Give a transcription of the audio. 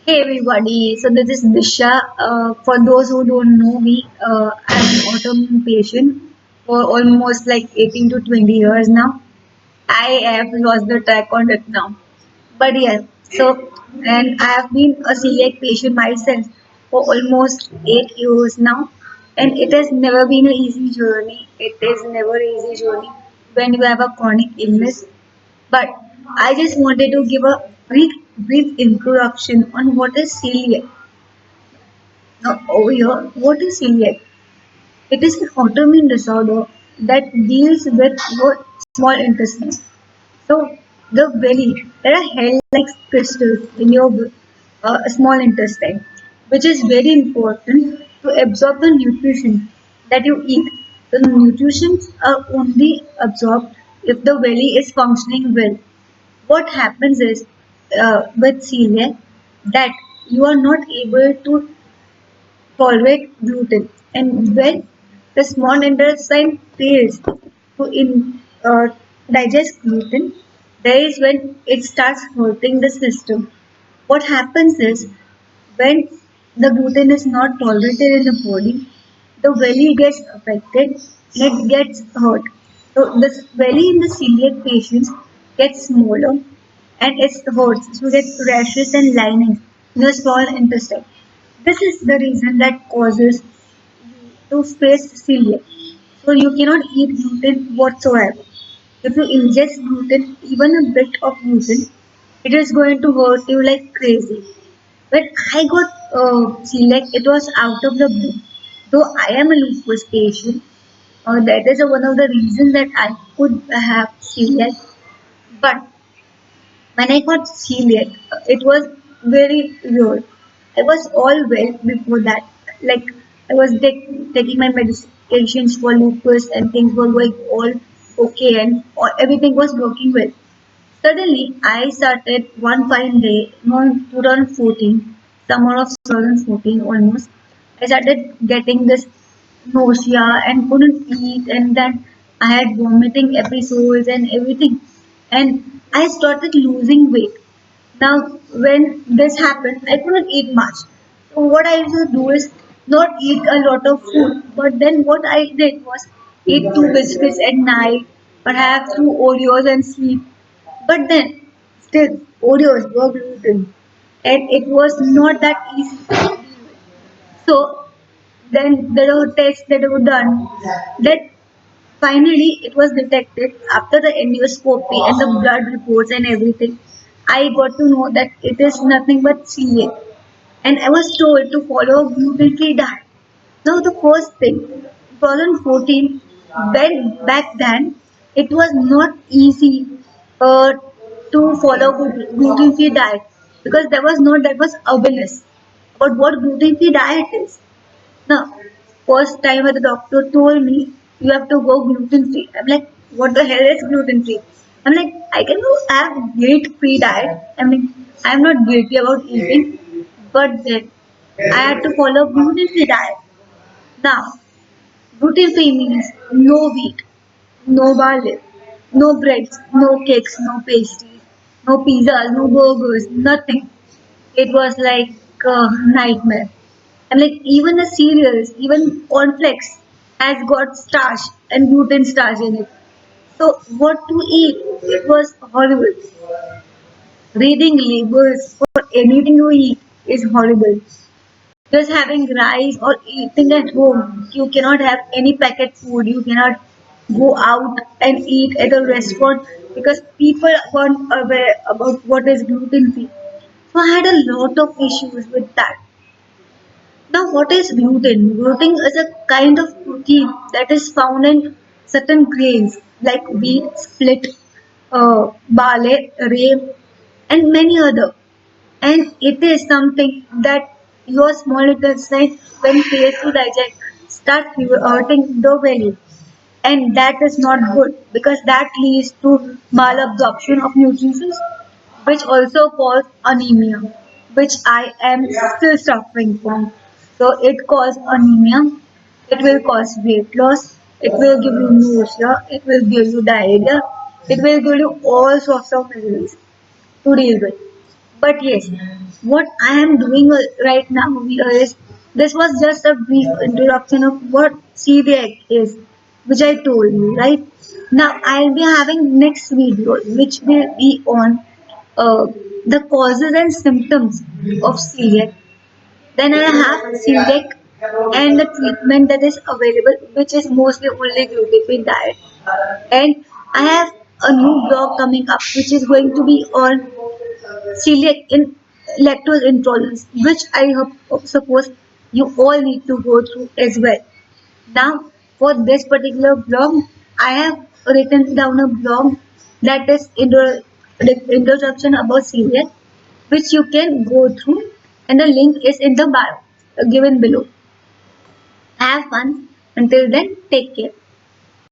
Hey everybody, so this is Disha. For those who don't know me, I'm an autoimmune patient for almost like 18 to 20 years now. I have lost the track on it now. But yeah, so and I have been a celiac patient myself for almost 8 years now. And it has never been an easy journey. It is never an easy journey when you have a chronic illness. But I just wanted to give a brief introduction on what is celiac. Now, over here, what is celiac? It is an autoimmune disorder that deals with your small intestine. So, the belly, there are hair-like crystals in your small intestine, which is very important to absorb the nutrition that you eat. The nutrients are only absorbed if the belly is functioning well. What happens is with celiac that you are not able to tolerate gluten, and when the small intestine fails to digest gluten, there is when it starts hurting the system. What happens is when the gluten is not tolerated in the body, the belly gets affected and it gets hurt. So the belly in the celiac patients gets smaller and it hurts. So you get rashes and linings in the small intestine. This is the reason that causes to face celiac. So you cannot eat gluten whatsoever. If you ingest gluten, even a bit of gluten, it is going to hurt you like crazy. When I got celiac, it was out of the blue. Though I am a lupus patient, that is one of the reasons that I could have celiac. But when I got celiac, it was very weird. I was all well before that. Like I was taking my medications for lupus and things were going all okay and everything was working well. Suddenly, I started one fine day, no, 2014, summer of 2014 almost. I started getting this nausea and couldn't eat, and then I had vomiting episodes and everything. And I started losing weight. Now, when this happened, I couldn't eat much. So, what I used to do is not eat a lot of food, but then what I did was eat two biscuits at night, perhaps two Oreos and sleep. But then, still, Oreos were gluten, and it was not that easy to deal with. So, then there were tests that were done. That finally it was detected after the endoscopy and the blood reports and everything. I got to know that it is nothing but celiac, and I was told to follow a gluten-free diet. Now, the first thing, 2014, back then, it was not easy uh, to follow gluten-free diet because there was not that much awareness about what gluten-free diet is. Now, first time when the doctor told me you have to go gluten-free, I'm like, what the hell is gluten-free? I'm like, I can go have guilt-free diet. I mean, I'm not guilty about eating, but then I had to follow gluten-free diet. Now, gluten-free means no wheat, no barley, no breads, no cakes, no pastries, no pizzas, no burgers, nothing. It was like a nightmare. And like even the cereals, even cornflakes has got starch and gluten starch in it. So what to eat? It was horrible. Reading labels for anything you eat is horrible. Just having rice or eating at home, you cannot have any packet food. You cannot go out and eat at a restaurant because people weren't aware about what is gluten free. So I had a lot of issues with that. Now, what is gluten? Gluten is a kind of protein that is found in certain grains like wheat, split, barley, rye, and many other. And it is something that your small intestine, when fails to digest, start hurting the belly, and that is not good because that leads to malabsorption of nutrition, which also cause anemia, which I am still suffering from. So it causes anemia, it will cause weight loss, it will give you nausea, it will give you diarrhea, it will give you all sorts of miseries to deal with. But yes, what I am doing right now here is this was just a brief introduction of what celiac is, which I told you, right? Now I'll be having next video, which will be on uh, the causes and symptoms of celiac. Then I have celiac and the treatment that is available, which is mostly only gluten diet. And I have a new blog coming up, which is going to be on celiac in lactose intolerance, which I hope, suppose you all need to go through as well. Now, for this particular blog, I have written down a blog that is introduction about celiac, which you can go through, and the link is in the bio given below. Have fun. Until then, take care.